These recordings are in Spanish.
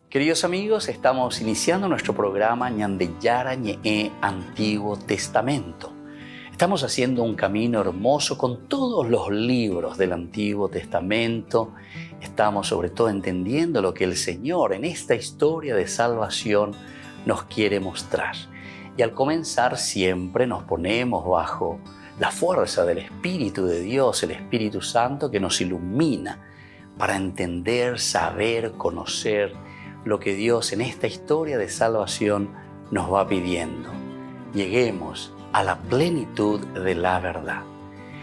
Queridos amigos, estamos iniciando nuestro programa Ñandeyara Ñe'e Antiguo Testamento. Estamos haciendo un camino hermoso con todos los libros del Antiguo Testamento. Estamos sobre todo entendiendo lo que el Señor en esta historia de salvación nos quiere mostrar. Y al comenzar siempre nos ponemos bajo la fuerza del Espíritu de Dios, el Espíritu Santo que nos ilumina para entender, saber, conocer lo que Dios en esta historia de salvación nos va pidiendo. Lleguemos a la plenitud de la verdad.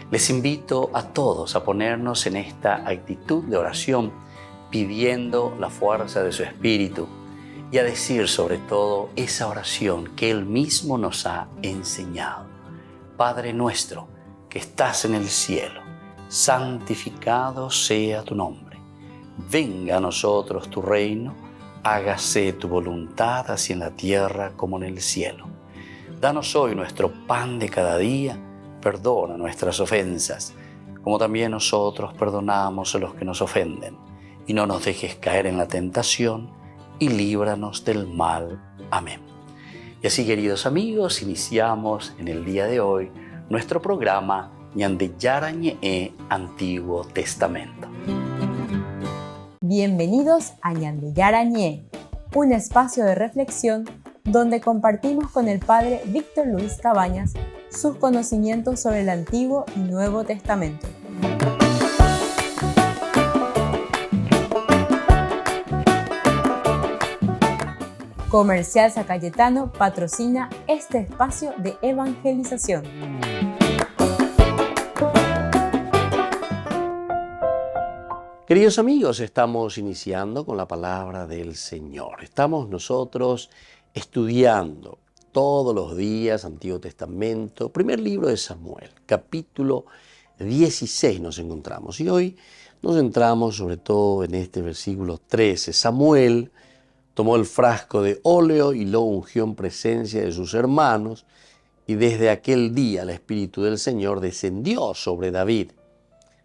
Les invito a todos a ponernos en esta actitud de oración, pidiendo la fuerza de su Espíritu y a decir sobre todo esa oración que Él mismo nos ha enseñado. Padre nuestro que estás en el cielo, santificado sea tu nombre. Venga a nosotros tu reino, hágase tu voluntad así en la tierra como en el cielo. Danos hoy nuestro pan de cada día, perdona nuestras ofensas, como también nosotros perdonamos a los que nos ofenden. Y no nos dejes caer en la tentación, y líbranos del mal. Amén. Y así, queridos amigos, iniciamos en el día de hoy nuestro programa Ñandeyara Ñe'e Antiguo Testamento. Bienvenidos a Ñandeyara Ñe'e, un espacio de reflexión donde compartimos con el Padre Víctor Luis Cabañas sus conocimientos sobre el Antiguo y Nuevo Testamento. Comercial San Cayetano patrocina este espacio de evangelización. Queridos amigos, estamos iniciando con la palabra del Señor. Estamos nosotros estudiando todos los días Antiguo Testamento, primer libro de Samuel, capítulo 16 nos encontramos. Y hoy nos centramos sobre todo en este versículo 13. Samuel tomó el frasco de óleo y lo ungió en presencia de sus hermanos, y desde aquel día el Espíritu del Señor descendió sobre David.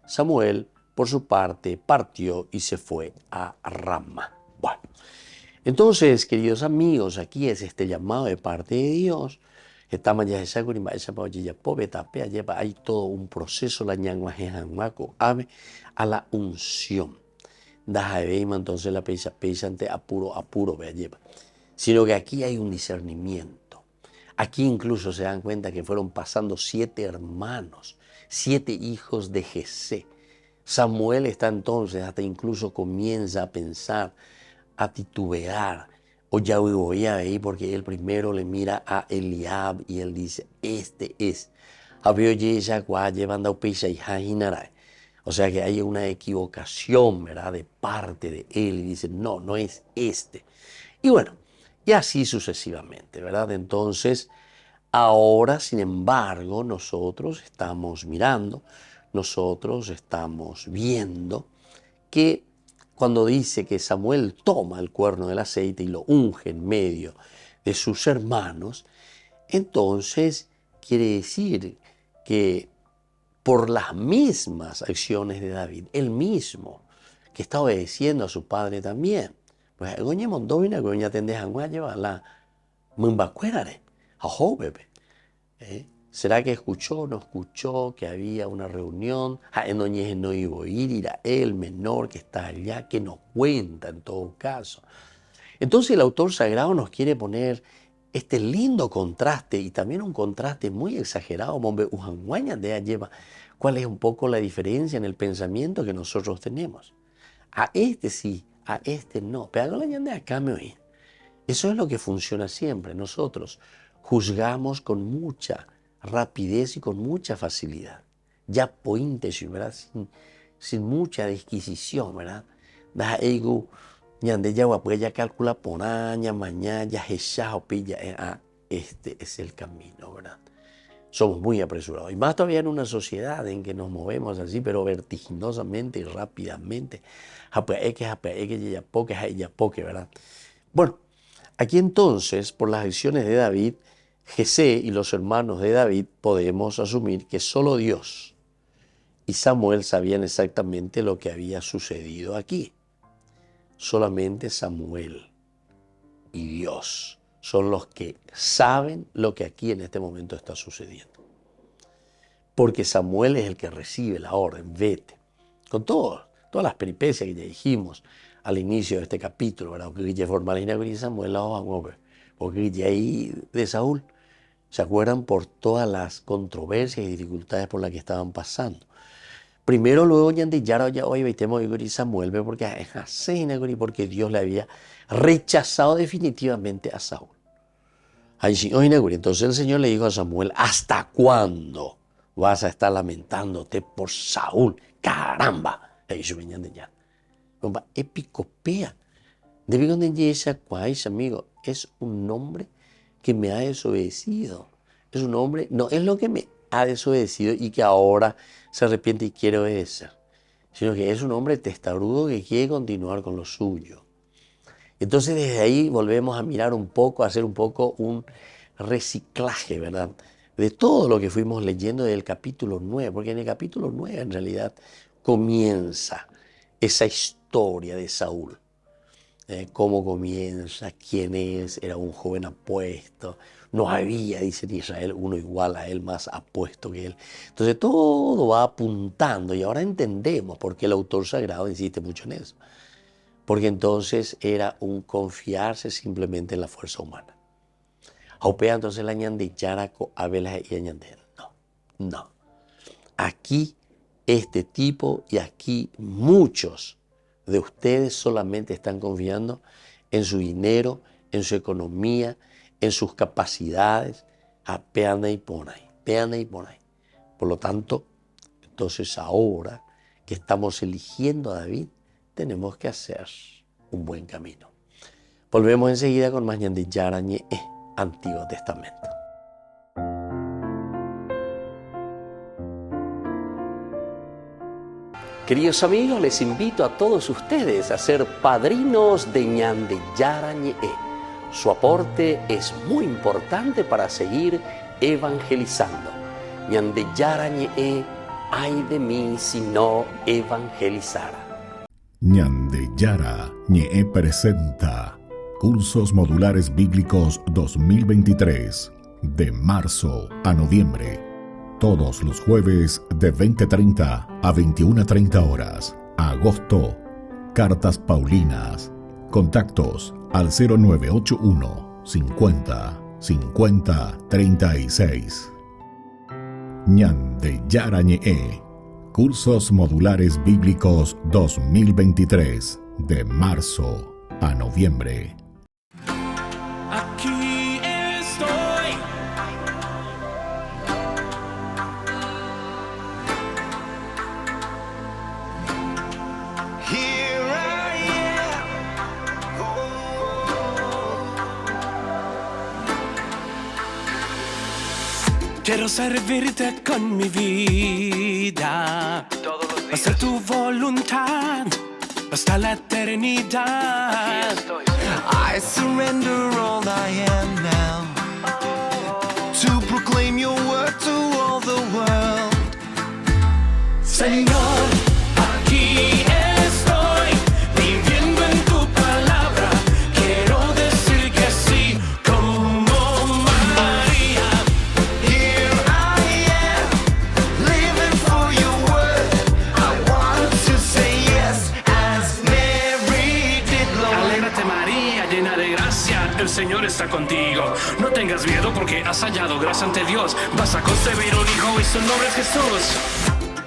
Samuel, por su parte, partió y se fue a Ramá. Bueno, entonces, queridos amigos, aquí es este llamado de parte de Dios. Hay todo un proceso a la unción. Entonces la peisa ante apuro sino que aquí hay un discernimiento. Aquí incluso se dan cuenta que fueron pasando 7 hermanos, 7 hijos de Jesé. Samuel está entonces, hasta incluso comienza a pensar, a titubear, o ya voy a ver, porque él primero le mira a Eliab y él dice, este es. O sea que hay una equivocación, ¿verdad?, de parte de él, y dice, no es este. Y bueno, y así sucesivamente, ¿verdad? Entonces, ahora, sin embargo, nosotros estamos mirando, nosotros estamos viendo que cuando dice que Samuel toma el cuerno del aceite y lo unge en medio de sus hermanos, entonces quiere decir que por las mismas acciones de David, él mismo, que está obedeciendo a su padre también, pues ¿será que escuchó o no escuchó que había una reunión? No iba a ir a él, menor que está allá, que nos cuenta en todo caso. Entonces el autor sagrado nos quiere poner este lindo contraste, y también un contraste muy exagerado, cuál es un poco la diferencia en el pensamiento que nosotros tenemos. A este sí, a este no. Pero acá me oí. Eso es lo que funciona siempre. Nosotros juzgamos con mucha rapidez y con mucha facilidad. Ya ¿verdad? Sin mucha disquisición, ¿verdad? Ya calcula por año, mañana, ya este es el camino, ¿verdad? Somos muy apresurados. Y más todavía en una sociedad en que nos movemos así, pero vertiginosamente y rápidamente. ¿Verdad? Bueno, aquí entonces, por las acciones de David, Jesé y los hermanos de David, podemos asumir que solo Dios y Samuel sabían exactamente lo que había sucedido aquí. Solamente Samuel y Dios son los que saben lo que aquí en este momento está sucediendo. Porque Samuel es el que recibe la orden, vete. Con todas las peripecias que ya dijimos al inicio de este capítulo, ¿verdad? Porque ya formalina con Samuel la van a ver. Porque ya ahí de Saúl, ¿se acuerdan? Por todas las controversias y dificultades por las que estaban pasando. Primero, luego, ya hoy veitemos con Samuel, porque es así, porque Dios le había rechazado definitivamente a Saúl. Entonces el Señor le dijo a Samuel, ¿hasta cuándo vas a estar lamentándote por Saúl? ¡Caramba! Epicopea. Amigo, es un hombre que me ha desobedecido. Es un hombre, no es lo que me ha desobedecido y que ahora se arrepiente y quiere obedecer, sino que es un hombre testarudo que quiere continuar con lo suyo. Entonces desde ahí volvemos a mirar un poco, a hacer un poco un reciclaje, ¿verdad? De todo lo que fuimos leyendo del capítulo 9, porque en el capítulo 9 en realidad comienza esa historia de Saúl. Cómo comienza, quién es, era un joven apuesto, no había, dice en Israel, uno igual a él, más apuesto que él. Entonces todo va apuntando y ahora entendemos por qué el autor sagrado insiste mucho en eso. Porque entonces era un confiarse simplemente en la fuerza humana. Aupea entonces la ñande yaraco abela y añande. No. Aquí este tipo y aquí muchos de ustedes solamente están confiando en su dinero, en su economía, en sus capacidades. Peana y ponay. Por lo tanto, entonces ahora que estamos eligiendo a David, tenemos que hacer un buen camino. Volvemos enseguida con más ñande yarañe Antiguo Testamento. Queridos amigos, les invito a todos ustedes a ser padrinos de ñande yarañe. Su aporte es muy importante para seguir evangelizando. Ñande yarañe, ay de mí si no evangelizara. Ñande Yarañe presenta Cursos Modulares Bíblicos 2023, de marzo a noviembre. Todos los jueves de 20:30 a 21:30 horas. Agosto. Cartas Paulinas. Contactos al 0981 50 50 36. Ñande Yarañe. Cursos Modulares Bíblicos 2023, de marzo a noviembre. Aquí estoy. Here I am. Quiero servirte con mi vida. Hacer tu voluntad hasta la eternidad. I surrender all I am now, to proclaim your word to all the world. Señor, aquí estoy, viviendo en tu palabra. Quiero decir que sí, como María. Here I am, living for your word. I want to say yes, as Mary did, Lord. Alégrate, María, llena de gracia, el Señor está contigo. No tengas miedo porque has hallado gracia ante Dios. Vas a concebir un hijo y su nombre es Jesús.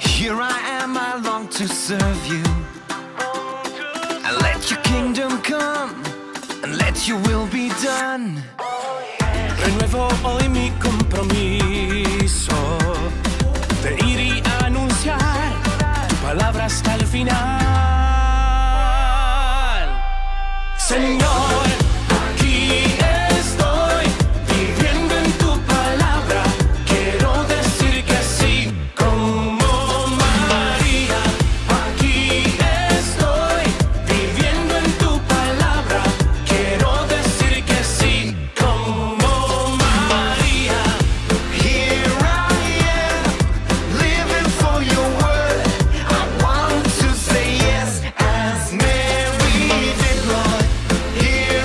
Here I am, I long to serve you. And let your kingdom come, and let your will be done. Renuevo hoy mi compromiso de ir y anunciar tu palabra hasta el final. Señor, aquí estoy, viviendo en tu palabra. Quiero decir que sí, como María. Aquí estoy, viviendo en tu palabra. Quiero decir que sí, como María. Here I am, living for your word. I want to say yes, as Mary did, Lord. Here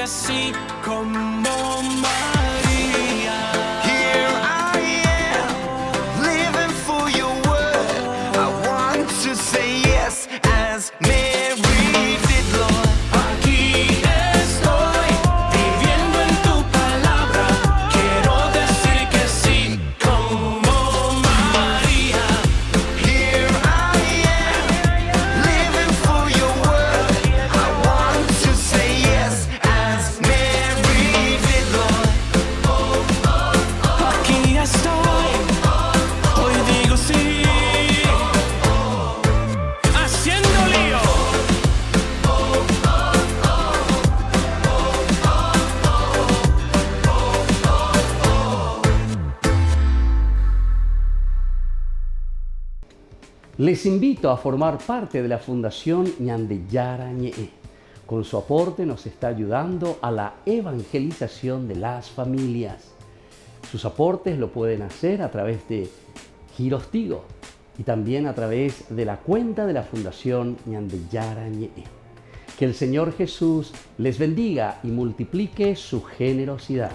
sí, como María. Here I am, living for your word. I want to say yes as Mary did, Lord. Aquí estoy, viviendo en tu palabra. Quiero decir que sí, como María. Here I am, living for your word. I want to say yes as Mary did, Lord. Aquí estoy, hoy digo sí, haciendo lío. Les invito a formar parte de la Fundación Ñandeyara Ñe'e. Con su aporte nos está ayudando a la evangelización de las familias. Sus aportes lo pueden hacer a través de Giros Tigo y también a través de la cuenta de la Fundación Ñandeyara Ñe'e. Que el Señor Jesús les bendiga y multiplique su generosidad.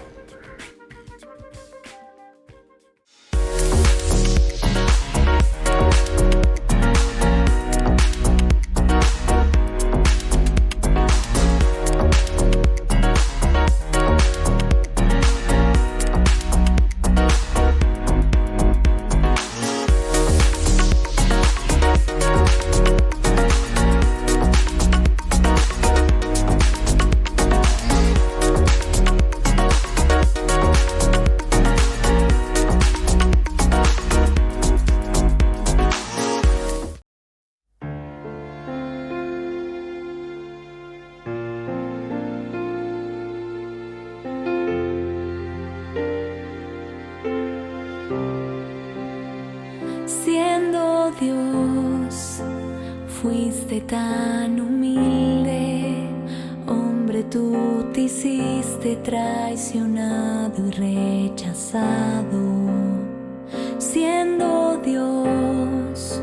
Siendo Dios, fuiste tan humilde, hombre, tú te hiciste traicionado y rechazado. Siendo Dios,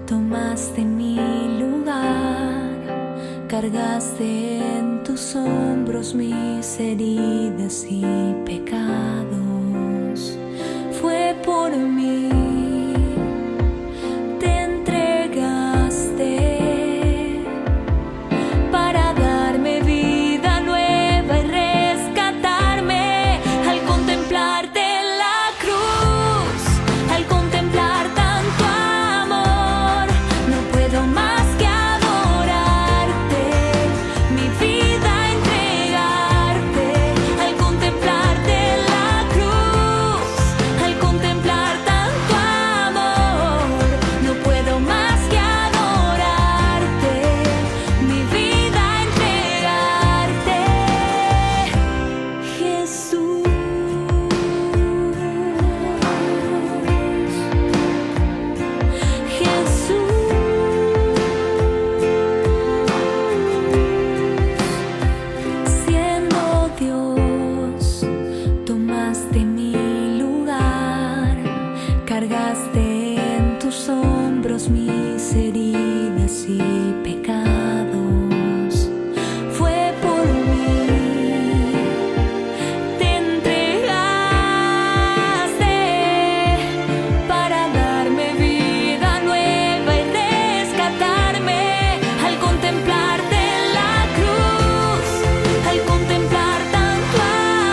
tomaste mi lugar, cargaste en tus hombros mis heridas y pecados. Fue por mí. Mis heridas y pecados, fue por mí. Te entregaste para darme vida nueva y rescatarme. Al contemplarte en la cruz, al contemplar tanto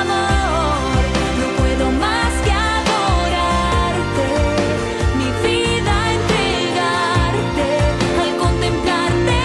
amor, no puedo más que adorarte, mi vida entregarte. Al contemplarte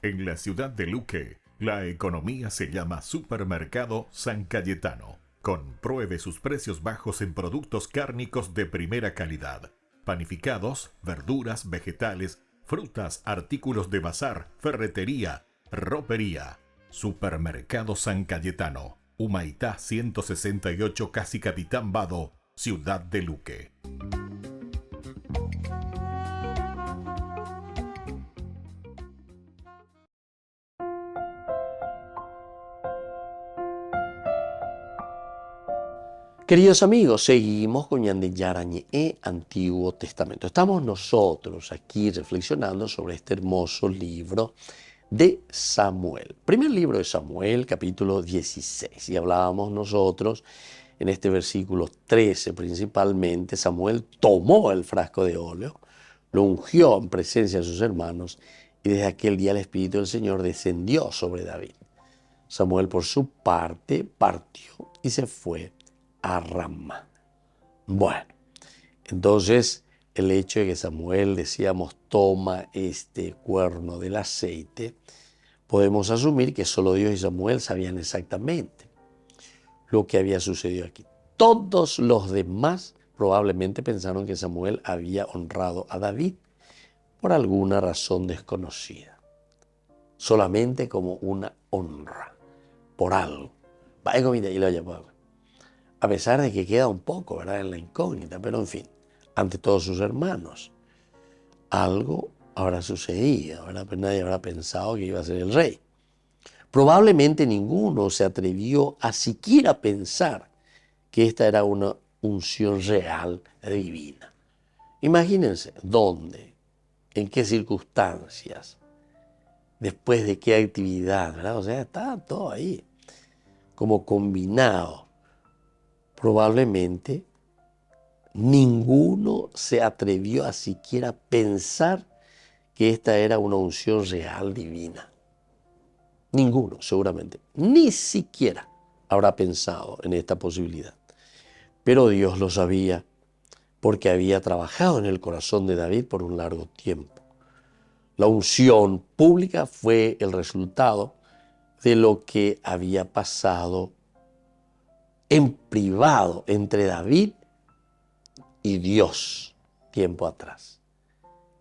En la ciudad de Luque, la economía se llama Supermercado San Cayetano. Compruebe sus precios bajos en productos cárnicos de primera calidad. Panificados, verduras, vegetales, frutas, artículos de bazar, ferretería, ropería. Supermercado San Cayetano, Humaitá 168, Casi Capitán Vado, ciudad de Luque. Queridos amigos, seguimos con Ñandeyara Ñe'e, Antiguo Testamento. Estamos nosotros aquí reflexionando sobre este hermoso libro de Samuel. Primer libro de Samuel, capítulo 16. Y hablábamos nosotros en este versículo 13 principalmente. Samuel tomó el frasco de óleo, lo ungió en presencia de sus hermanos y desde aquel día el Espíritu del Señor descendió sobre David. Samuel por su parte partió y se fue a Ramá. Bueno, entonces el hecho de que Samuel, decíamos, toma este cuerno del aceite, podemos asumir que solo Dios y Samuel sabían exactamente lo que había sucedido aquí. Todos los demás probablemente pensaron que Samuel había honrado a David por alguna razón desconocida, solamente como una honra, por algo. A pesar de que queda un poco, ¿verdad?, en la incógnita, pero en fin, ante todos sus hermanos, algo habrá sucedido, ¿verdad? Pero nadie habrá pensado que iba a ser el rey. Probablemente ninguno se atrevió a siquiera pensar que esta era una unción real divina. Imagínense, ¿dónde? ¿En qué circunstancias? ¿Después de qué actividad? ¿Verdad? O sea, está todo ahí, como combinado. Probablemente ninguno se atrevió a siquiera pensar que esta era una unción real divina. Ninguno, seguramente. Ni siquiera habrá pensado en esta posibilidad. Pero Dios lo sabía porque había trabajado en el corazón de David por un largo tiempo. La unción pública fue el resultado de lo que había pasado en privado entre David y Dios tiempo atrás.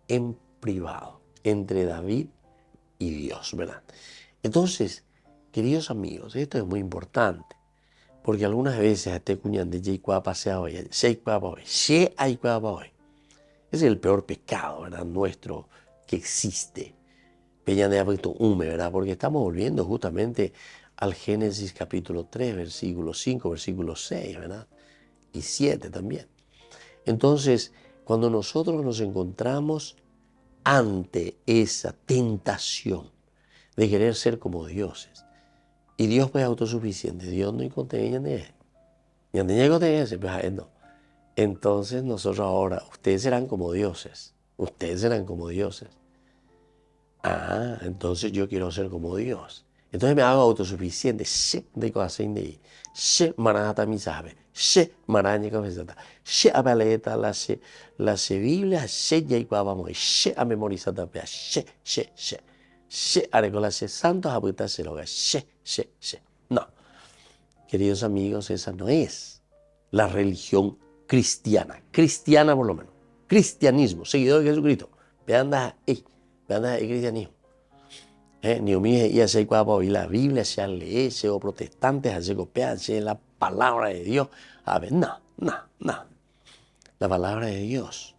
En privado, entre David y Dios, ¿verdad? Entonces, queridos amigos, esto es muy importante, porque algunas veces este cuñán de ese es el peor pecado, ¿verdad?, nuestro que existe. ¿Verdad? Porque estamos volviendo justamente al Génesis capítulo 3, versículo 5, versículo 6, ¿verdad? Y 7 también. Entonces, cuando nosotros nos encontramos ante esa tentación de querer ser como dioses, y Dios pues es autosuficiente, Dios no contiene no. Entonces nosotros ahora, ustedes serán como dioses, Ah, entonces yo quiero ser como Dios. Entonces me hago autosuficiente. De cosas de manata mi sabe. Maraña cabezata. Abaleta la Biblia. Ya y vamos. A memorizar también. Arecola santos abuita se loga. No. Queridos amigos, esa no es la religión cristiana. Cristiana por lo menos. Cristianismo. Seguidor de Jesucristo. Vean ahí. El cristianismo. Y la Biblia se lee, o protestantes, se copian, la palabra de Dios. A ver, no. La palabra de Dios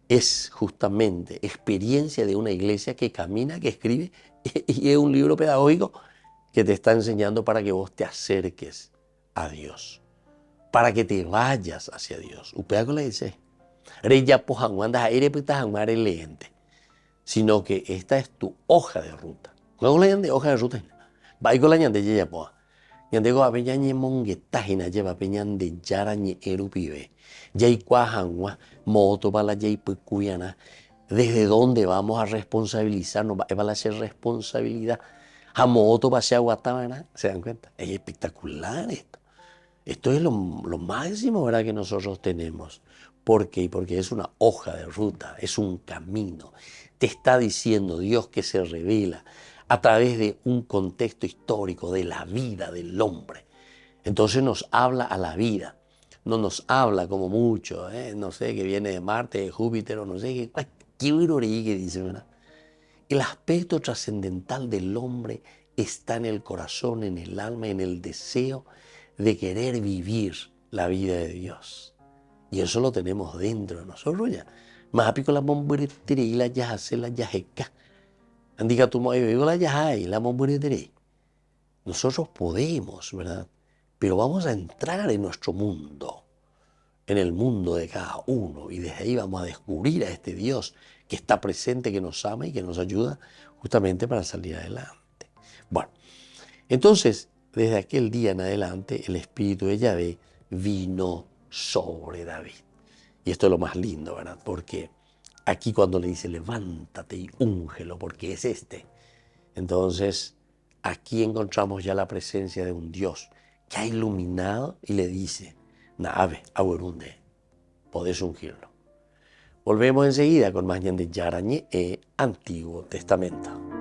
es justamente experiencia de una iglesia que camina, que escribe, y es un libro pedagógico que te está enseñando para que vos te acerques a Dios, para que te vayas hacia Dios. Upea dice, sino que esta es tu hoja de ruta. No la de hoja de ruta. Va con la ñande ya poa. Ñande go apeña ñe monguetajina lleva peña de yara ñe erupibe. Yay cuajanwa moto para la yay pecuyana. ¿Desde dónde vamos a responsabilizarnos? Va a ser responsabilidad. A moto para ser aguatabana. ¿Se dan cuenta? Es espectacular esto. Esto es lo máximo, ¿verdad?, que nosotros tenemos. ¿Por qué? Porque es una hoja de ruta, es un camino. Te está diciendo Dios que se revela a través de un contexto histórico de la vida del hombre. Entonces nos habla a la vida, no nos habla como mucho, no sé, que viene de Marte, de Júpiter o no sé qué, cualquier que dice, ¿verdad? El aspecto trascendental del hombre está en el corazón, en el alma, en el deseo de querer vivir la vida de Dios. Y eso lo tenemos dentro de nosotros ya. Más pico la momburetere y la yahase la yajeca. Andiga tu vivo la yahai, la momburetere. Nosotros podemos, ¿verdad? Pero vamos a entrar en nuestro mundo, en el mundo de cada uno. Y desde ahí vamos a descubrir a este Dios que está presente, que nos ama y que nos ayuda justamente para salir adelante. Bueno, entonces, desde aquel día en adelante, el Espíritu de Yahvé vino sobre David. Y esto es lo más lindo, ¿verdad? Porque aquí cuando le dice, levántate y úngelo, porque es este. Entonces, aquí encontramos ya la presencia de un Dios que ha iluminado y le dice, Nave, Aburunde, podés ungirlo. Volvemos enseguida con más de Yarañé e Antiguo Testamento.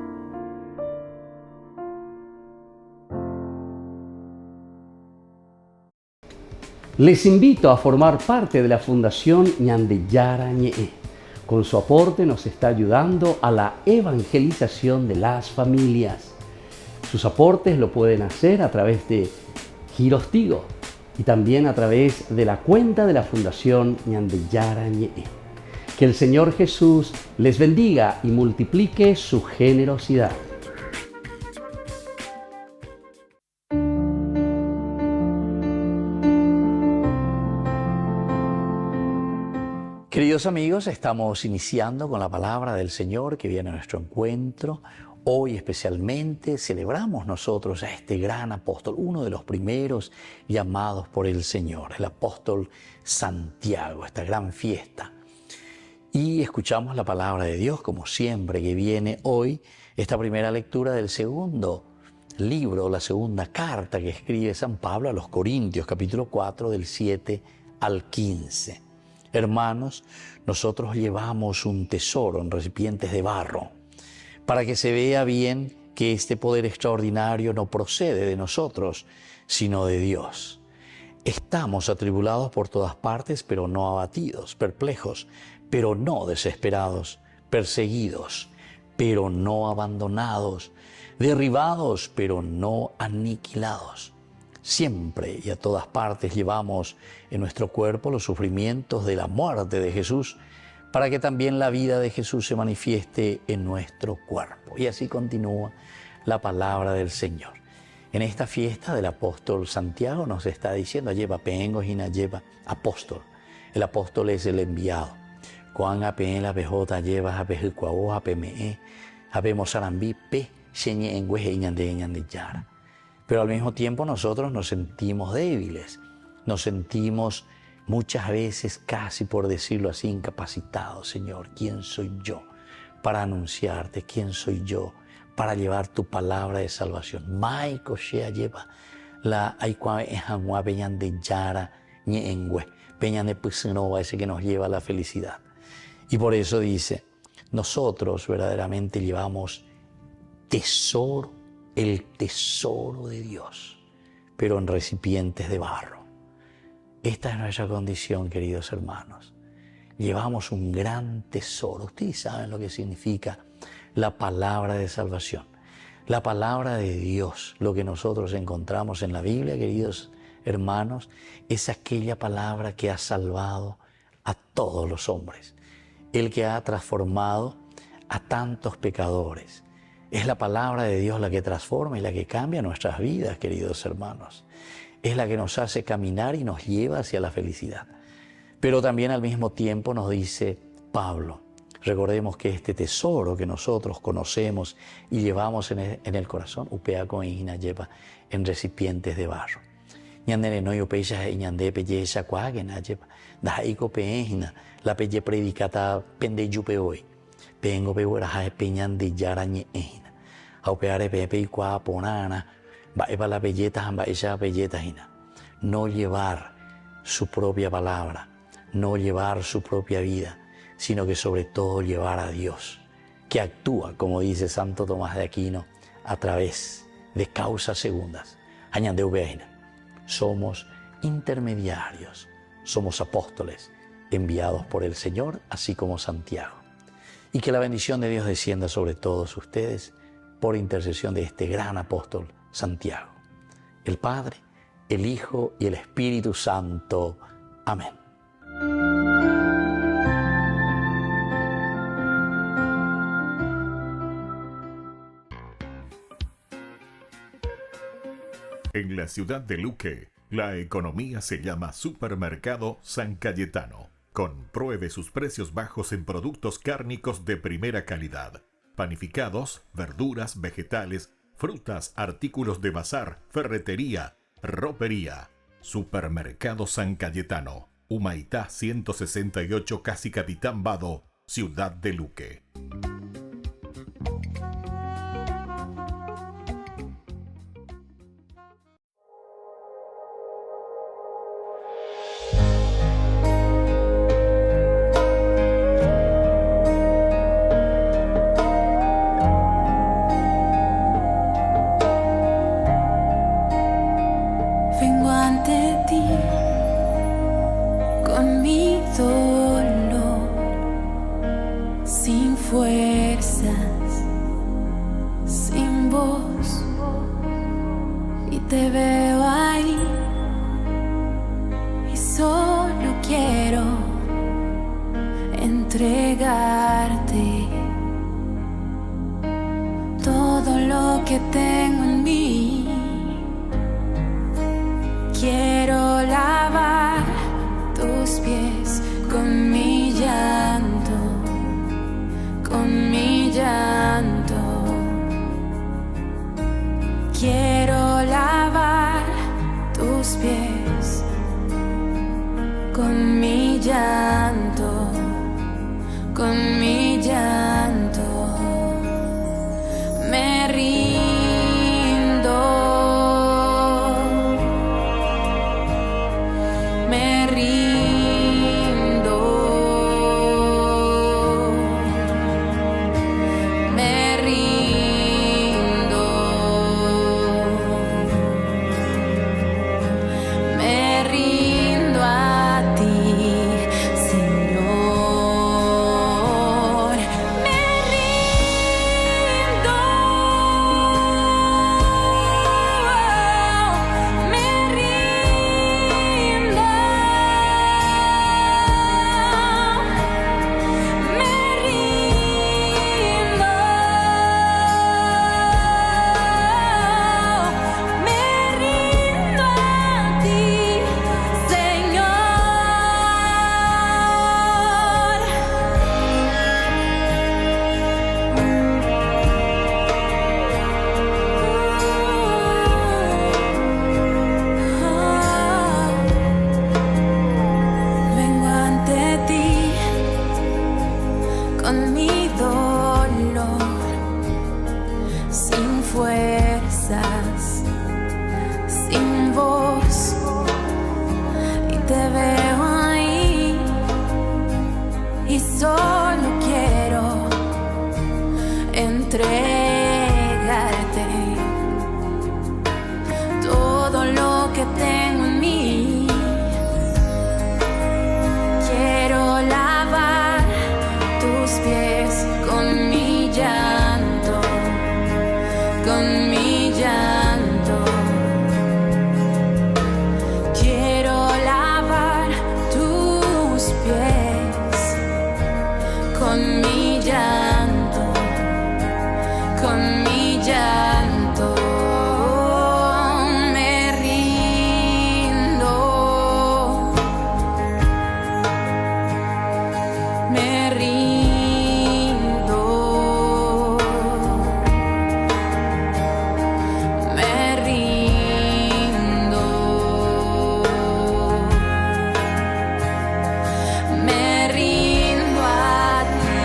Les invito a formar parte de la Fundación Ñandeyara Ñe'e. Con su aporte nos está ayudando a la evangelización de las familias. Sus aportes lo pueden hacer a través de Giros Tigo y también a través de la cuenta de la Fundación Ñandeyara Ñe'e. Que el Señor Jesús les bendiga y multiplique su generosidad. Queridos amigos, estamos iniciando con la palabra del Señor que viene a nuestro encuentro. Hoy especialmente celebramos nosotros a este gran apóstol, uno de los primeros llamados por el Señor, el apóstol Santiago, esta gran fiesta. Y escuchamos la palabra de Dios, como siempre, que viene hoy, esta primera lectura del segundo libro, la segunda carta que escribe San Pablo a los Corintios, capítulo 4, del 7 al 15. Hermanos, nosotros llevamos un tesoro en recipientes de barro, para que se vea bien que este poder extraordinario no procede de nosotros, sino de Dios. Estamos atribulados por todas partes, pero no abatidos, perplejos, pero no desesperados, perseguidos, pero no abandonados, derribados, pero no aniquilados. Siempre y a todas partes llevamos en nuestro cuerpo los sufrimientos de la muerte de Jesús, para que también la vida de Jesús se manifieste en nuestro cuerpo. Y así continúa la palabra del Señor. En esta fiesta del apóstol Santiago nos está diciendo, lleva pengo y lleva apóstol. El apóstol es el enviado. Cuán apen la pejota lleva a pejucuao a pme, a pemosarambí pe sheñe en hueje de yara. Pero al mismo tiempo nosotros nos sentimos débiles, nos sentimos muchas veces, casi por decirlo así, incapacitados. Señor, ¿quién soy yo para anunciarte? ¿Quién soy yo para llevar tu palabra de salvación? Maiko shea lleva la aikua ejanua peñan de yara ñeengüe, peñan de pusinova, ese que nos lleva a la felicidad. Y por eso dice, nosotros verdaderamente llevamos tesoro, el tesoro de Dios, pero en recipientes de barro. Esta es nuestra condición, queridos hermanos. Llevamos un gran tesoro. Ustedes saben lo que significa la palabra de salvación. La palabra de Dios, lo que nosotros encontramos en la Biblia, queridos hermanos, es aquella palabra que ha salvado a todos los hombres. El que ha transformado a tantos pecadores. Es la palabra de Dios la que transforma y la que cambia nuestras vidas, queridos hermanos. Es la que nos hace caminar y nos lleva hacia la felicidad. Pero también al mismo tiempo nos dice Pablo, recordemos que este tesoro que nosotros conocemos y llevamos en el corazón, upea con ina lleva en recipientes de barro. Ñandere no yo pecha y ñande pelle esa cuague na lleva, da iko peina, la pelle predicata pende yupe hoy. Pengo pewera ha peñan de yarañe ina. Aupeare pepe y cua ponana, va eva la belleta, va esa belleta ina. No llevar su propia palabra, no llevar su propia vida, sino que sobre todo llevar a Dios, que actúa, como dice Santo Tomás de Aquino, a través de causas segundas. Añandeu beina. Somos intermediarios, somos apóstoles enviados por el Señor, así como Santiago. Y que la bendición de Dios descienda sobre todos ustedes por intercesión de este gran apóstol Santiago. El Padre, el Hijo y el Espíritu Santo. Amén. En la ciudad de Luque, la economía se llama Supermercado San Cayetano. Compruebe sus precios bajos en productos cárnicos de primera calidad. Panificados, verduras, vegetales, frutas, artículos de bazar, ferretería, ropería. Supermercado San Cayetano, Humaitá 168, Casi Capitán Vado, ciudad de Luque. Vengo ante ti con mi dolor, sin fuerzas, sin voz, y te veo ahí y solo quiero entregarte todo lo que tengo en mí. Quiero lavar tus pies con mi llanto, con mi llanto. Quiero lavar tus pies con mi llanto, con mi llanto. Me rindo. Me rindo, me rindo, me rindo a ti, Señor. Me rindo, me rindo. Vengo ante ti con mi dolor, sin fuerzas, sin voz, y te veo ahí y solo quiero entregarte todo lo que tengo en mí. Quiero lavar tus pies con mi llanto, con mi llanto. Quiero lavar tus pies con mi llanto, con mi llanto. Me rindo. Me rindo, me rindo, me rindo a ti,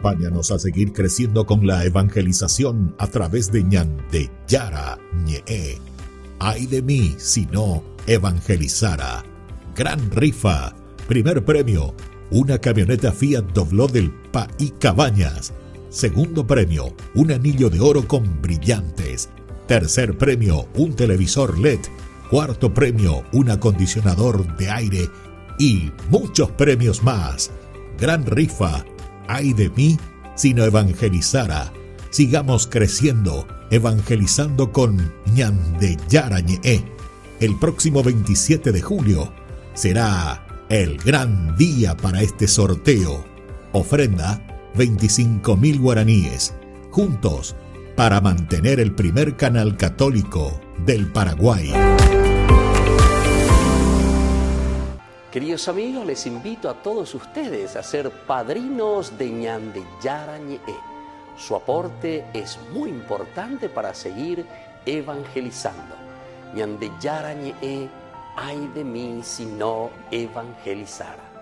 Acompáñanos a seguir creciendo con la evangelización a través de Ñande Yara Ñe'e. Ay de mí si no evangelizara. Gran rifa. Primer premio, una camioneta Fiat Dobló del PAI Cabañas. Segundo premio, un anillo de oro con brillantes. Tercer premio, un televisor LED. Cuarto premio, un acondicionador de aire. Y muchos premios más. Gran rifa. Ay de mí si no evangelizara. Sigamos creciendo, evangelizando con Ñande Yara Ñe'e. El próximo 27 de julio será el gran día para este sorteo. Ofrenda 25.000 guaraníes. Juntos para mantener el primer canal católico del Paraguay. Queridos amigos, les invito a todos ustedes a ser padrinos de Ñande Yara Ñe'e. Su aporte es muy importante para seguir evangelizando. Ñande Yara Ñe'e, ay de mí si no evangelizara.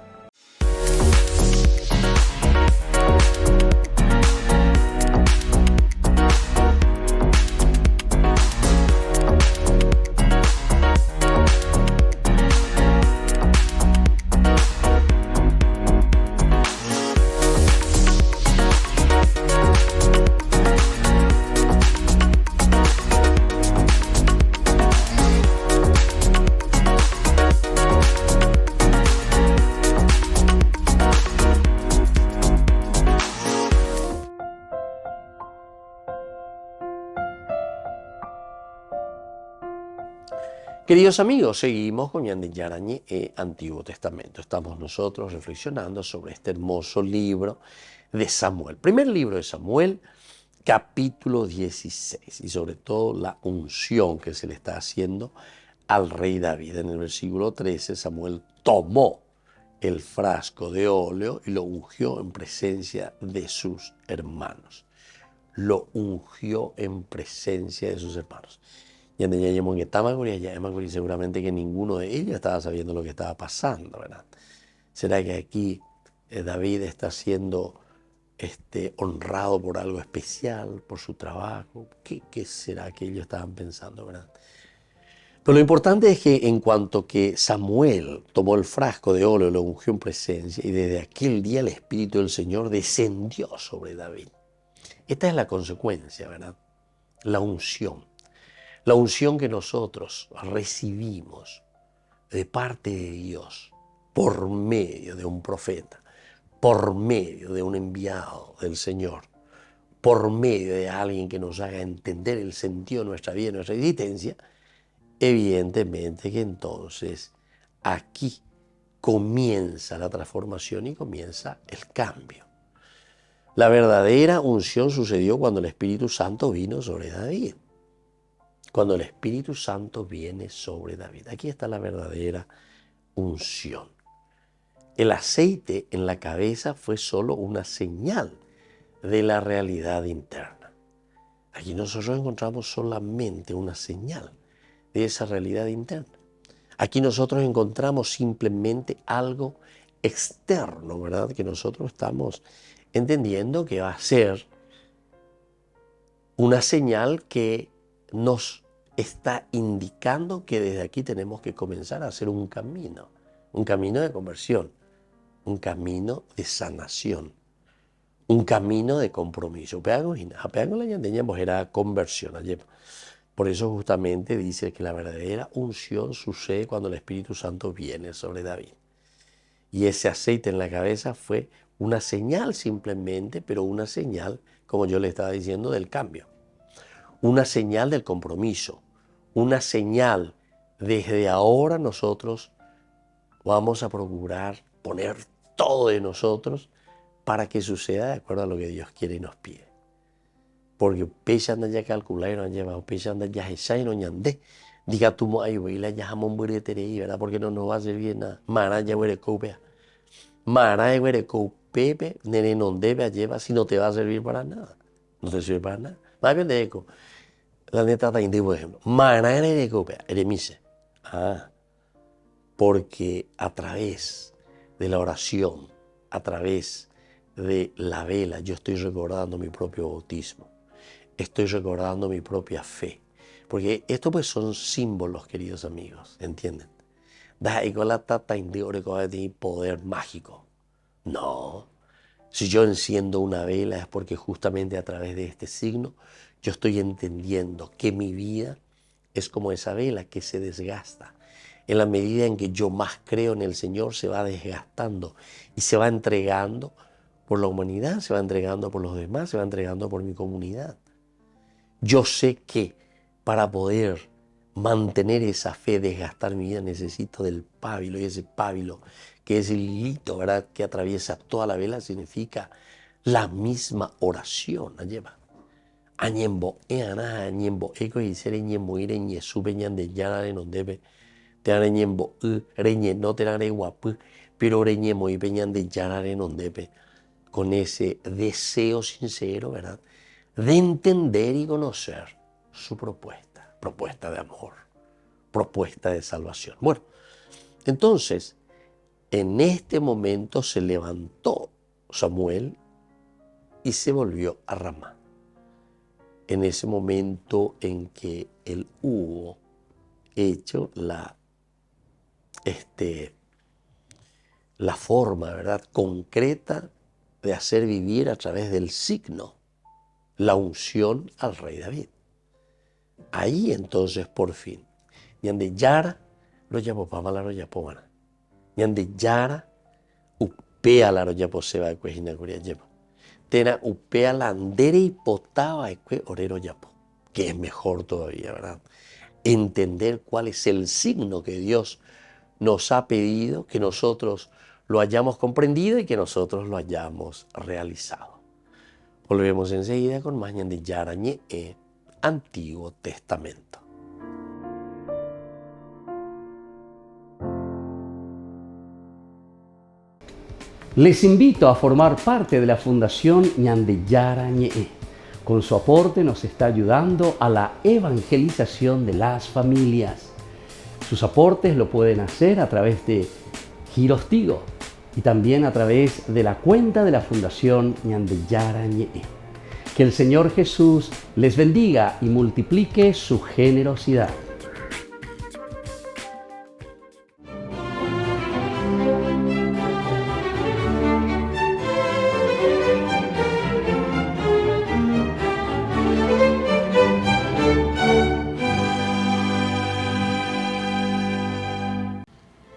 Queridos amigos, seguimos con Ñande Yara Ñe'e, Antiguo Testamento. Estamos nosotros reflexionando sobre este hermoso libro de Samuel. Primer libro de Samuel, capítulo 16, y sobre todo la unción que se le está haciendo al rey David. En el versículo 13, Samuel tomó el frasco de óleo y lo ungió en presencia de sus hermanos. Lo ungió en presencia de sus hermanos. Y seguramente que ninguno de ellos estaba sabiendo lo que estaba pasando, ¿verdad? ¿Será que aquí David está siendo honrado por algo especial, por su trabajo? ¿Qué será que ellos estaban pensando, verdad? Pero lo importante es que en cuanto que Samuel tomó el frasco de óleo, lo ungió en presencia, y desde aquel día el Espíritu del Señor descendió sobre David. Esta es la consecuencia, ¿verdad? La unción. La unción que nosotros recibimos de parte de Dios por medio de un profeta, por medio de un enviado del Señor, por medio de alguien que nos haga entender el sentido de nuestra vida y nuestra existencia, evidentemente que entonces aquí comienza la transformación y comienza el cambio. La verdadera unción sucedió cuando el Espíritu Santo vino sobre David. Cuando el Espíritu Santo viene sobre David. Aquí está la verdadera unción. El aceite en la cabeza fue solo una señal de la realidad interna. Aquí nosotros encontramos solamente una señal de esa realidad interna. Aquí nosotros encontramos simplemente algo externo, ¿verdad? Que nosotros estamos entendiendo que va a ser una señal que nos está indicando que desde aquí tenemos que comenzar a hacer un camino de conversión, un camino de sanación, un camino de compromiso. Era conversión. Por eso justamente dice que la verdadera unción sucede cuando el Espíritu Santo viene sobre David. Y ese aceite en la cabeza fue una señal simplemente, pero una señal, como yo le estaba diciendo, del cambio. Una señal del compromiso, una señal desde ahora nosotros vamos a procurar poner todo de nosotros para que suceda de acuerdo a lo que Dios quiere y nos pide. Porque pecha anda ya calcular y no han llevado, pecha anda ya esa y no ñandé. Diga tú mo ahí voy la ya jamón buretere, ¿verdad? Porque no nos va a servir nada. Mara ya huere copia. Mara huere copepe, nene non debe lleva si no te va a servir para nada. No te sirve para nada. Más bien de eco. La neta está indicando, por ejemplo. Mara de copia, eremise. Porque a través de la oración, a través de la vela yo estoy recordando mi propio bautismo, estoy recordando mi propia fe. Porque esto pues son símbolos, queridos amigos, ¿entienden? Poder mágico. No. Si yo enciendo una vela es porque justamente a través de este signo yo estoy entendiendo que mi vida es como esa vela que se desgasta. En la medida en que yo más creo en el Señor, se va desgastando y se va entregando por la humanidad, se va entregando por los demás, se va entregando por mi comunidad. Yo sé que para poder mantener esa fe, desgastar mi vida, necesito del pábilo, y ese pábilo, que es el hilito, ¿verdad?, que atraviesa toda la vela, significa la misma oración. Lleva. Añembo, añembo, eco y ser añembo, ire, sube, ñande, yana, no debe, te añembo, reñe, no te haré guapu, pero reñemo y peñan de yana, no debe, con ese deseo sincero, ¿verdad?, de entender y conocer su propuesta de amor, propuesta de salvación. Bueno, entonces, en este momento se levantó Samuel y se volvió a Ramá. En ese momento en que él hubo hecho la forma, ¿verdad?, concreta de hacer vivir a través del signo la unción al rey David. Ahí entonces por fin, ñande yara lo llamo pamala lo llamo mana, ñande yara upea la lo llamo seba de cuejina curia llama, tena upea la andere y potaba de cue orero llamo, que es mejor todavía, ¿verdad? Entender cuál es el signo que Dios nos ha pedido, que nosotros lo hayamos comprendido y que nosotros lo hayamos realizado. Volvemos enseguida con más ñande yara ñe Antiguo Testamento. Les invito a formar parte de la Fundación Ñande Yara Ñe. Con su aporte nos está ayudando a la evangelización de las familias. Sus aportes lo pueden hacer a través de Giros Tigo y también a través de la cuenta de la Fundación Ñande Yara Ñe. Que el Señor Jesús les bendiga y multiplique su generosidad.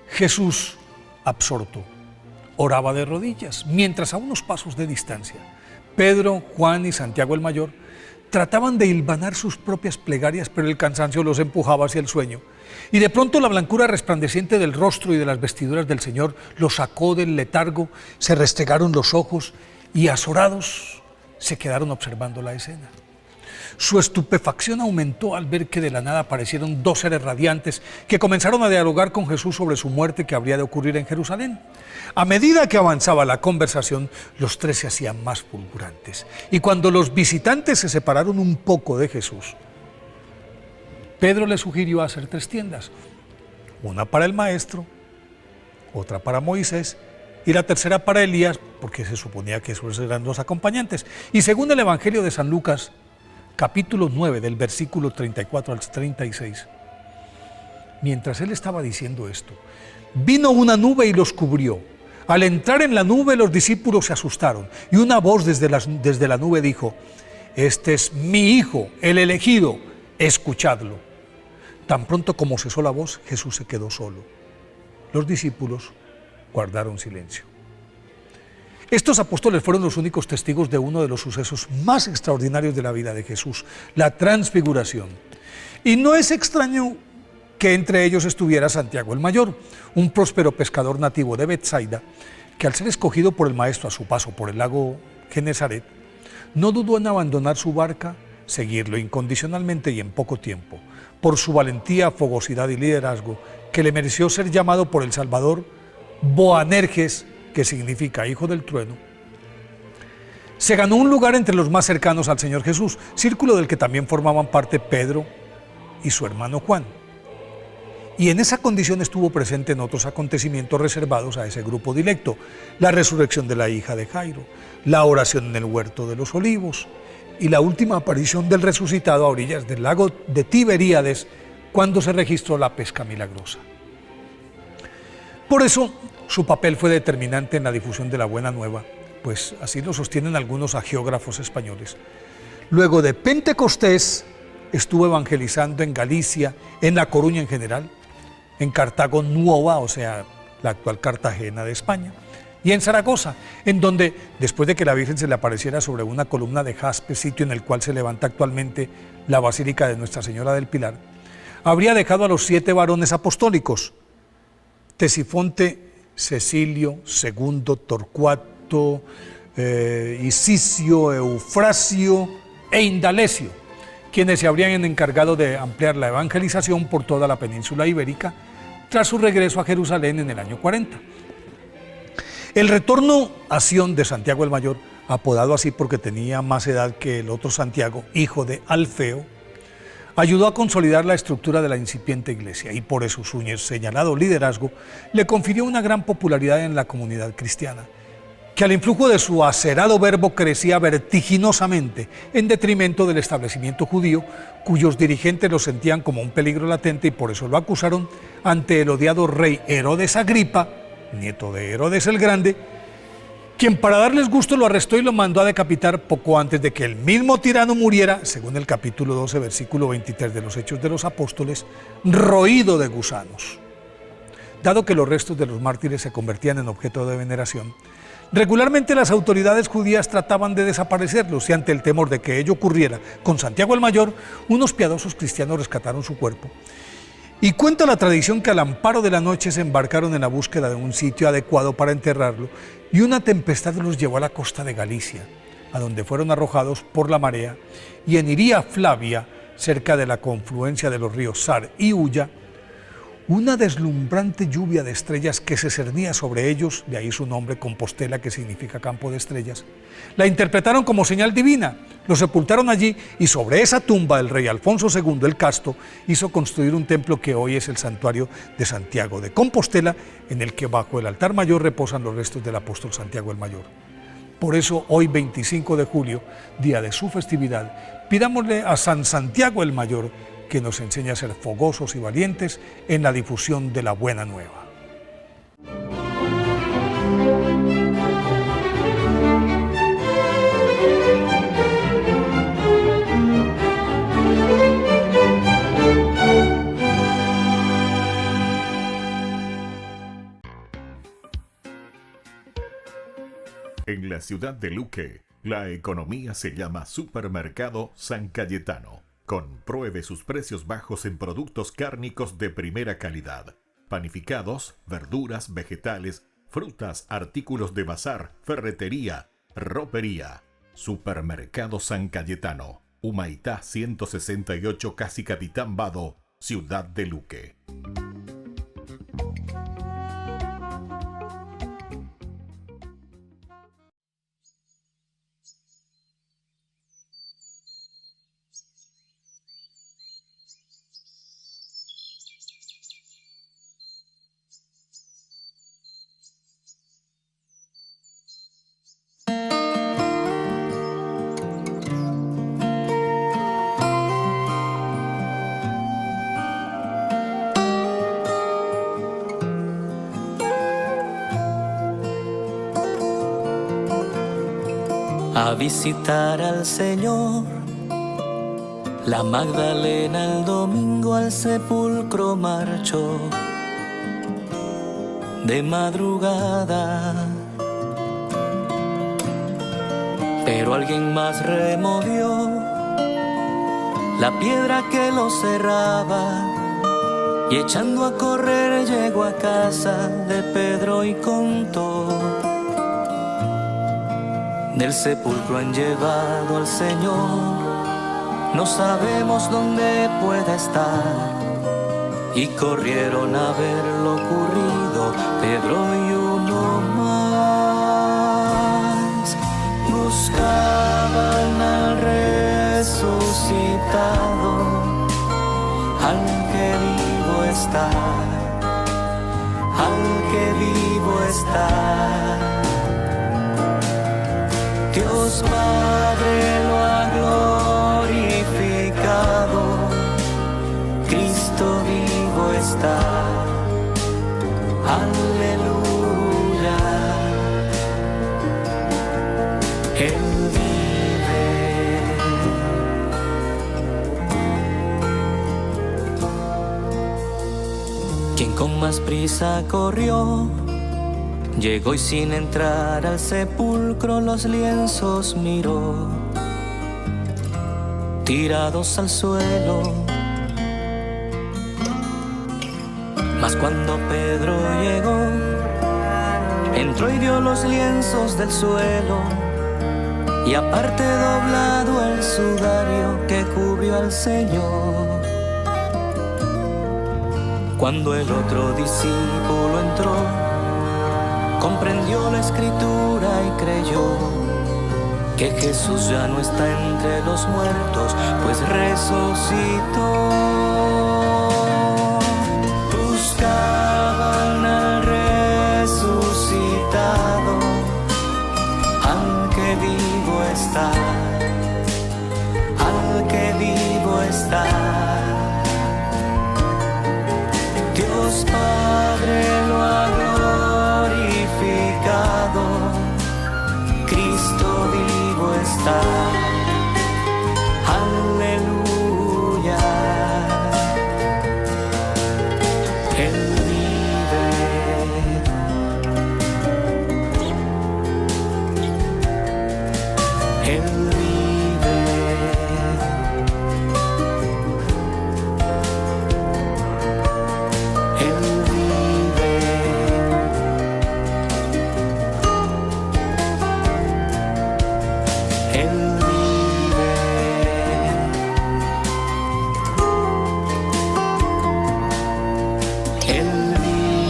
Jesús, absorto, oraba de rodillas, mientras a unos pasos de distancia, Pedro, Juan y Santiago el Mayor trataban de hilvanar sus propias plegarias, pero el cansancio los empujaba hacia el sueño. Y de pronto la blancura resplandeciente del rostro y de las vestiduras del Señor los sacó del letargo, se restregaron los ojos y azorados se quedaron observando la escena. Su estupefacción aumentó al ver que de la nada aparecieron dos seres radiantes que comenzaron a dialogar con Jesús sobre su muerte que habría de ocurrir en Jerusalén. A medida que avanzaba la conversación, los tres se hacían más fulgurantes. Y cuando los visitantes se separaron un poco de Jesús, Pedro le sugirió hacer 3 tiendas, una para el maestro, otra para Moisés y la tercera para Elías, porque se suponía que esos eran los acompañantes. Y según el Evangelio de San Lucas, capítulo 9, del versículo 34 al 36, mientras él estaba diciendo esto, vino una nube y los cubrió. Al entrar en la nube, los discípulos se asustaron y una voz desde la nube dijo: este es mi hijo, el elegido, escuchadlo. Tan pronto como cesó la voz, Jesús se quedó solo. Los discípulos guardaron silencio. Estos apóstoles fueron los únicos testigos de uno de los sucesos más extraordinarios de la vida de Jesús, la transfiguración. Y no es extraño que entre ellos estuviera Santiago el Mayor, un próspero pescador nativo de Betsaida, que al ser escogido por el maestro a su paso por el lago Genesaret, no dudó en abandonar su barca, seguirlo incondicionalmente y en poco tiempo, por su valentía, fogosidad y liderazgo, que le mereció ser llamado por el Salvador Boanerges, que significa hijo del trueno. Se ganó un lugar entre los más cercanos al Señor Jesús, círculo del que también formaban parte Pedro y su hermano Juan. y en esa condición estuvo presente en otros acontecimientos reservados a ese grupo directo: la resurrección de la hija de Jairo, la oración en el huerto de los olivos y la última aparición del resucitado a orillas del lago de Tiberíades, cuando se registró la pesca milagrosa. Por eso, su papel fue determinante en la difusión de la Buena Nueva, pues así lo sostienen algunos hagiógrafos españoles. Luego de Pentecostés, estuvo evangelizando en Galicia, en La Coruña en general, en Cartago Nueva, o sea, la actual Cartagena de España, y en Zaragoza, en donde, después de que la Virgen se le apareciera sobre una columna de jaspe, sitio en el cual se levanta actualmente la Basílica de Nuestra Señora del Pilar, habría dejado a los 7 varones apostólicos: Tesifonte, Cecilio, Segundo, Torcuato, Isicio, Eufrasio e Indalecio, quienes se habrían encargado de ampliar la evangelización por toda la península ibérica tras su regreso a Jerusalén en el año 40. El retorno a Sion de Santiago el Mayor, apodado así porque tenía más edad que el otro Santiago, hijo de Alfeo, ayudó a consolidar la estructura de la incipiente iglesia y por eso su señalado liderazgo le confirió una gran popularidad en la comunidad cristiana, que al influjo de su acerado verbo crecía vertiginosamente en detrimento del establecimiento judío, cuyos dirigentes lo sentían como un peligro latente y por eso lo acusaron ante el odiado rey Herodes Agripa, nieto de Herodes el Grande, quien para darles gusto lo arrestó y lo mandó a decapitar poco antes de que el mismo tirano muriera, según el capítulo 12, versículo 23 de los Hechos de los Apóstoles, roído de gusanos. Dado que los restos de los mártires se convertían en objeto de veneración, regularmente las autoridades judías trataban de desaparecerlos y ante el temor de que ello ocurriera con Santiago el Mayor, unos piadosos cristianos rescataron su cuerpo. Y cuenta la tradición que al amparo de la noche se embarcaron en la búsqueda de un sitio adecuado para enterrarlo y una tempestad los llevó a la costa de Galicia, a donde fueron arrojados por la marea, y en Iria Flavia, cerca de la confluencia de los ríos Sar y Ulla, una deslumbrante lluvia de estrellas que se cernía sobre ellos, de ahí su nombre Compostela, que significa campo de estrellas, la interpretaron como señal divina, lo sepultaron allí y sobre esa tumba el rey Alfonso II el Casto hizo construir un templo que hoy es el santuario de Santiago de Compostela, en el que bajo el altar mayor reposan los restos del apóstol Santiago el Mayor. Por eso hoy 25 de julio, día de su festividad, pidámosle a San Santiago el Mayor que nos enseña a ser fogosos y valientes en la difusión de la Buena Nueva. En la ciudad de Luque, la economía se llama Supermercado San Cayetano. Compruebe sus precios bajos en productos cárnicos de primera calidad. Panificados, verduras, vegetales, frutas, artículos de bazar, ferretería, ropería. Supermercado San Cayetano. Humaitá 168, Casi Capitán Vado, Ciudad de Luque. A visitar al Señor, la Magdalena el domingo al sepulcro marchó de madrugada, pero alguien más removió la piedra que lo cerraba y echando a correr llegó a casa de Pedro y contó: del sepulcro han llevado al Señor, no sabemos dónde pueda estar. Y corrieron a ver lo ocurrido, Pedro y uno más. Buscaban al resucitado, al que vivo está. aunque vivo está. Dios Padre lo ha glorificado, Cristo vivo está. Aleluya, Él vive. Quien con más prisa corrió, llegó y sin entrar al sepulcro los lienzos miró, tirados al suelo. Mas cuando Pedro llegó, entró y vio los lienzos del suelo, y aparte doblado el sudario que cubrió al Señor. Cuando el otro discípulo entró, comprendió la escritura y creyó que Jesús ya no está entre los muertos, pues resucitó. Buscaban al resucitado, al que vivo está, al que vivo está. Dios Padre lo ha glorificado, Cristo vivo está. Aleluya, Él vive. Él vive. Él vive. Él vive. Él vive.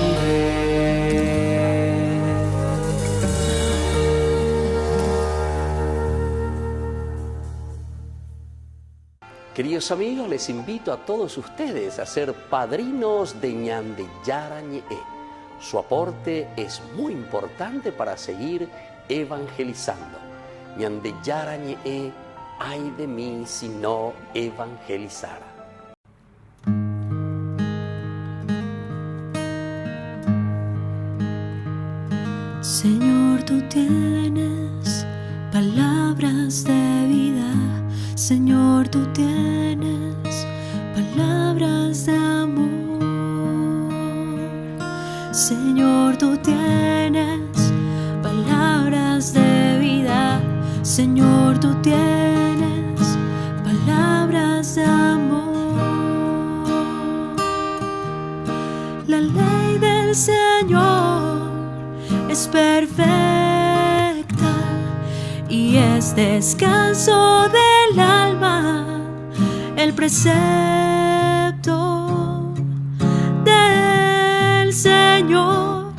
Queridos amigos, les invito a todos ustedes a ser padrinos de Ñandeyara Ñe'e. Su aporte es muy importante para seguir evangelizando. Ñandeyara Ñe'e, ay de mí si no evangelizara. Señor, tú tienes palabras de vida. Señor, tú tienes palabras de amor. Señor, tú tienes palabras de vida. Señor, tú tienes palabras de amor. La ley del Señor es perfecta y es descanso del alma. El precepto del Señor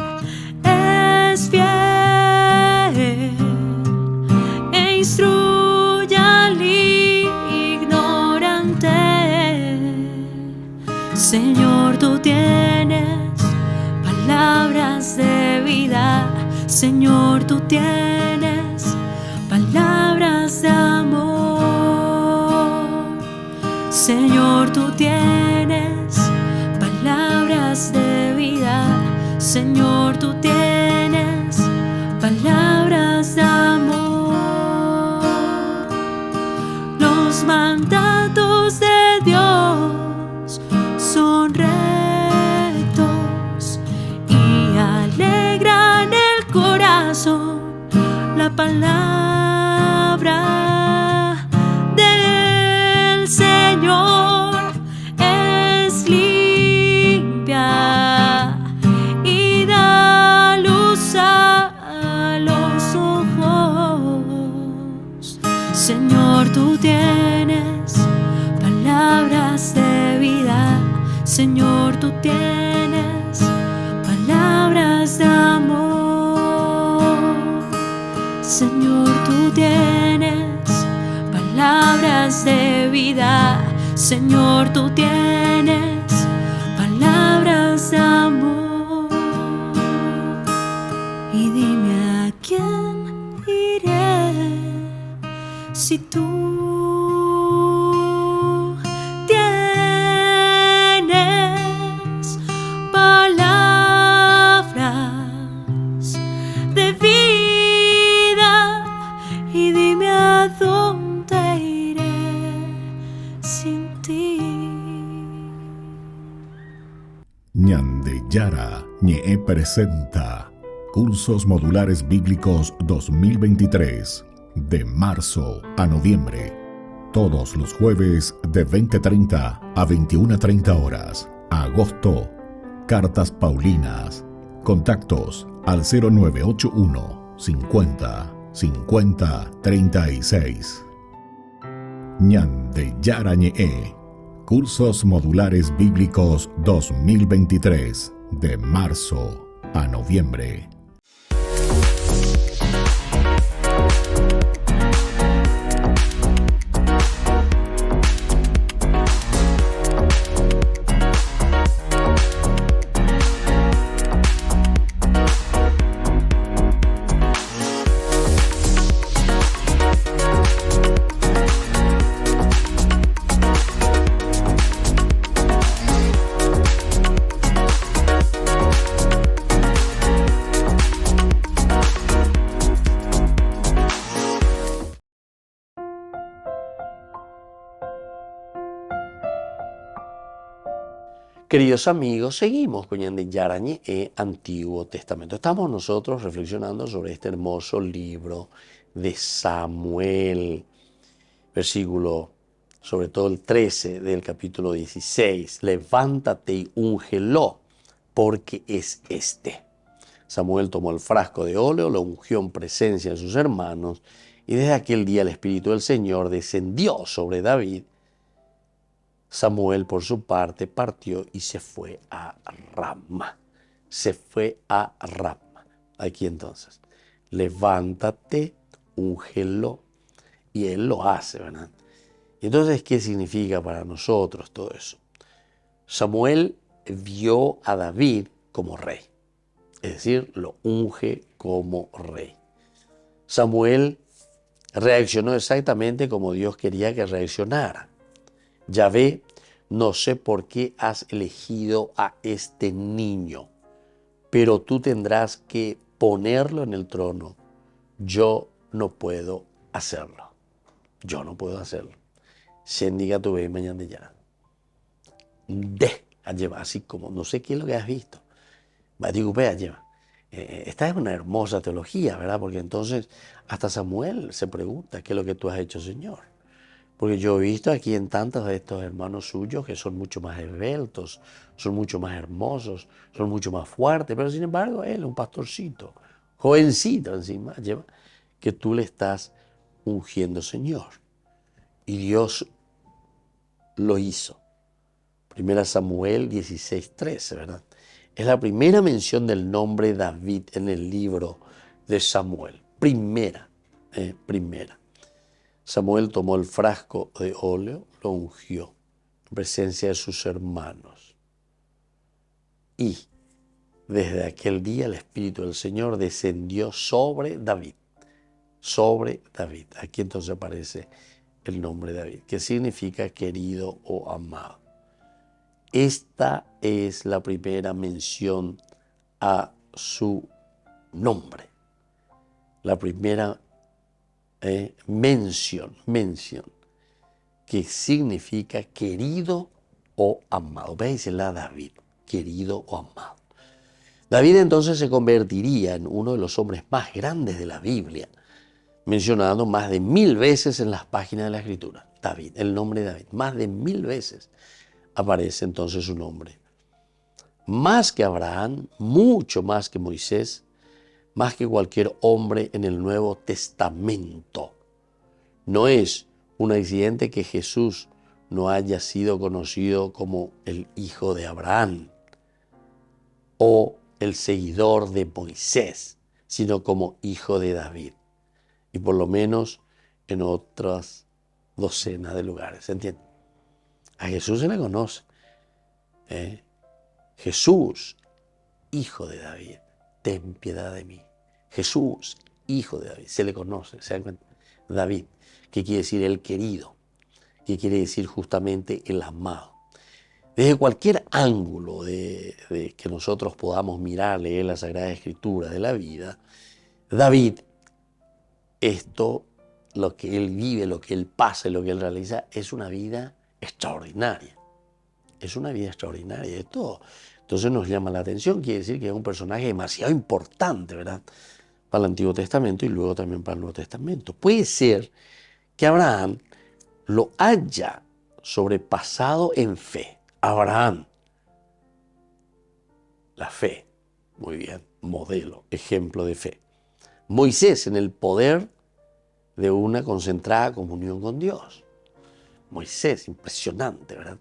es fiel e instruye al ignorante. Señor, tú tienes palabras de vida. Señor, tú tienes palabras de amor. Señor, tú tienes palabras de vida. Señor, tú tienes palabras de amor. Los mandatos de Dios son rectos y alegran el corazón. La palabra del Señor es limpia y da luz a los ojos. Señor, tú tienes palabras de vida. Señor, tú tienes palabras de amor. Señor, tú tienes palabras de vida. Señor, tú tienes palabras de amor. si tú tienes palabras de vida y dime a dónde iré sin ti. Ñande Yara Ñe presenta Cursos Modulares Bíblicos 2023 de marzo a noviembre. Todos los jueves de 20:30 a 21:30 horas. Agosto. Cartas Paulinas. Contactos al 0981 50 50 36. Ñande Yara Ñe. Cursos Modulares Bíblicos 2023 de marzo a noviembre. Queridos amigos, seguimos con Ñande Yara Ñe Antiguo Testamento. Estamos nosotros reflexionando sobre este hermoso libro de Samuel, versículo, sobre todo el 13 del capítulo 16. Levántate y úngelo, porque es este. Samuel tomó el frasco de óleo, lo ungió en presencia de sus hermanos, y desde aquel día el Espíritu del Señor descendió sobre David. Samuel, por su parte, partió y se fue a Rama. Se fue a Rama. Aquí entonces, levántate, úngelo, y él lo hace, ¿verdad? Y entonces, ¿qué significa para nosotros todo eso? Samuel vio a David como rey, es decir, lo unge como rey. Samuel reaccionó exactamente como Dios quería que reaccionara. Yahvé, no sé por qué has elegido a este niño, pero tú tendrás que ponerlo en el trono. Yo no puedo hacerlo. Yo no puedo hacerlo. Sendiga tu ve mañana ya. Lleva así como, no sé qué es lo que has visto. Lleva. Esta es una hermosa teología, ¿verdad? Porque entonces hasta Samuel se pregunta, ¿qué es lo que tú has hecho, Señor? Porque yo he visto aquí en tantos de estos hermanos suyos que son mucho más esbeltos, son mucho más hermosos, son mucho más fuertes, pero sin embargo él es un pastorcito, jovencito encima, lleva, que tú le estás ungiendo, Señor. Y Dios lo hizo. 1 Samuel 16:13, ¿verdad? Es la primera mención del nombre David en el libro de Samuel. Primera. Samuel tomó el frasco de óleo, lo ungió en presencia de sus hermanos. Y desde aquel día el Espíritu del Señor descendió sobre David. Sobre David. Aquí entonces aparece el nombre David, que significa querido o amado. Esta es la primera mención a su nombre. La primera mención, que significa querido o amado. Veis la David, querido o amado. David entonces se convertiría en uno de los hombres más grandes de la Biblia, mencionado más de 1000 veces en las páginas de la Escritura. David, el nombre de David, más de 1000 veces aparece entonces su nombre. Más que Abraham, mucho más que Moisés, más que cualquier hombre en el Nuevo Testamento. No es un accidente que Jesús no haya sido conocido como el hijo de Abraham o el seguidor de Moisés, sino como hijo de David. Y por lo menos en otras docenas de lugares, ¿se entiende? A Jesús se le conoce. Jesús, hijo de David, ten piedad de mí. Jesús, hijo de David, se le conoce, ¿se dan cuenta? David, que quiere decir el querido, que quiere decir justamente el amado. Desde cualquier ángulo de que nosotros podamos mirar, leer la Sagrada Escritura de la vida, David, lo que él vive, lo que él pasa, lo que él realiza, es una vida extraordinaria. Es una vida extraordinaria. Esto entonces nos llama la atención, quiere decir que es un personaje demasiado importante, ¿verdad?, para el Antiguo Testamento y luego también para el Nuevo Testamento. Puede ser que Abraham lo haya sobrepasado en fe. Abraham, la fe, muy bien, modelo, ejemplo de fe. Moisés, en el poder de una concentrada comunión con Dios. Moisés, impresionante, ¿verdad?,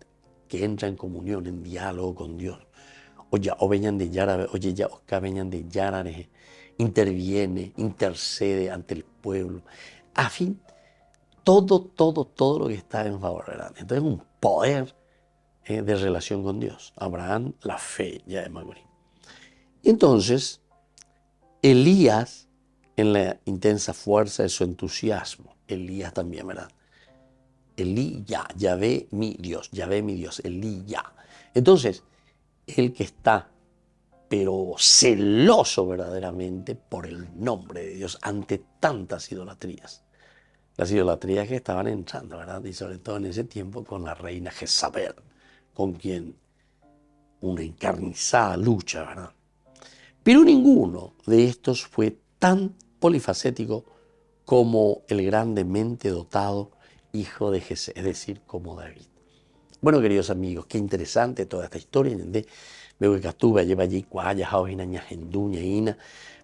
que entra en comunión, en diálogo con Dios. Interviene, intercede ante el pueblo. A fin, todo lo que está en favor, ¿verdad? Entonces, un poder de relación con Dios. Abraham, la fe, ya de Magurí. Y entonces, Elías, en la intensa fuerza de su entusiasmo. Elías también, ¿verdad? Yahvé mi Dios, Elías. Entonces, el que está, pero celoso verdaderamente por el nombre de Dios ante tantas idolatrías. Las idolatrías que estaban entrando, ¿verdad? Y sobre todo en ese tiempo con la reina Jezabel, con quien una encarnizada lucha, ¿verdad? Pero ninguno de estos fue tan polifacético como el grandemente dotado hijo de Jesé, es decir, como David. Bueno, queridos amigos, qué interesante toda esta historia, ¿entendés? Veo que Catuba lleva allí cuaya, jaoina, ñajendu, ñaina,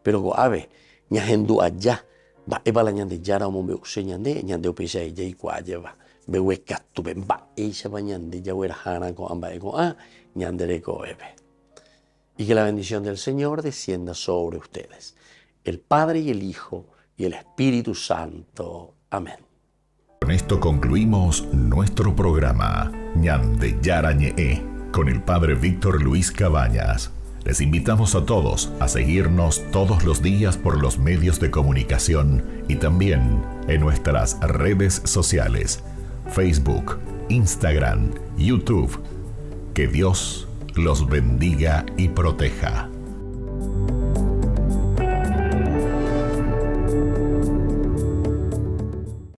pero goave, ñajendu allá, va, eva la ñande yara, como me use ñande, ñande opisa ella y cuaya, va, veo que Catuba, va, ella va ñande, ya huera jana, con amba, ñande le coebe. Y que la bendición del Señor descienda sobre ustedes, el Padre y el Hijo y el Espíritu Santo. Amén. Con esto concluimos nuestro programa Ñande Yara Ñe'e con el Padre Víctor Luis Cabañas. Les invitamos a todos a seguirnos todos los días por los medios de comunicación y también en nuestras redes sociales, Facebook, Instagram, YouTube. Que Dios los bendiga y proteja.